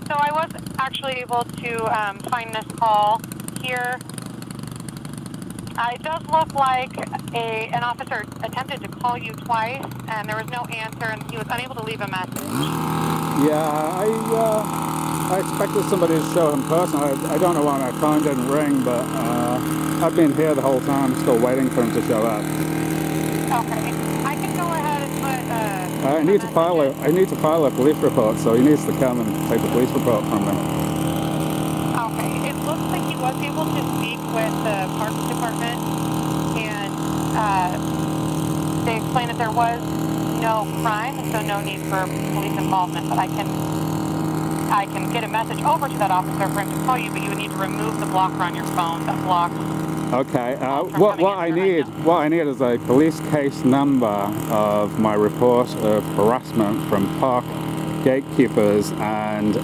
So I was actually able to find this call here. It does look like an officer attempted to call you twice, and there was no answer, and he was unable to leave a message. Yeah, I expected somebody to show in person. I don't know why my phone didn't ring, but I've been here the whole time, still waiting for him to show up. Okay, I can go ahead and put. I need to file a police report, so he needs to come and take the police report from me. Okay, it looks like he was able to speak with the Parks Department, and they explained that there was no crime, so no need for police involvement. But I can get a message over to that officer for him to call you, but you would need to remove the blocker on your phone that blocks. Okay. What I need is a police case number of my report of harassment from park gatekeepers and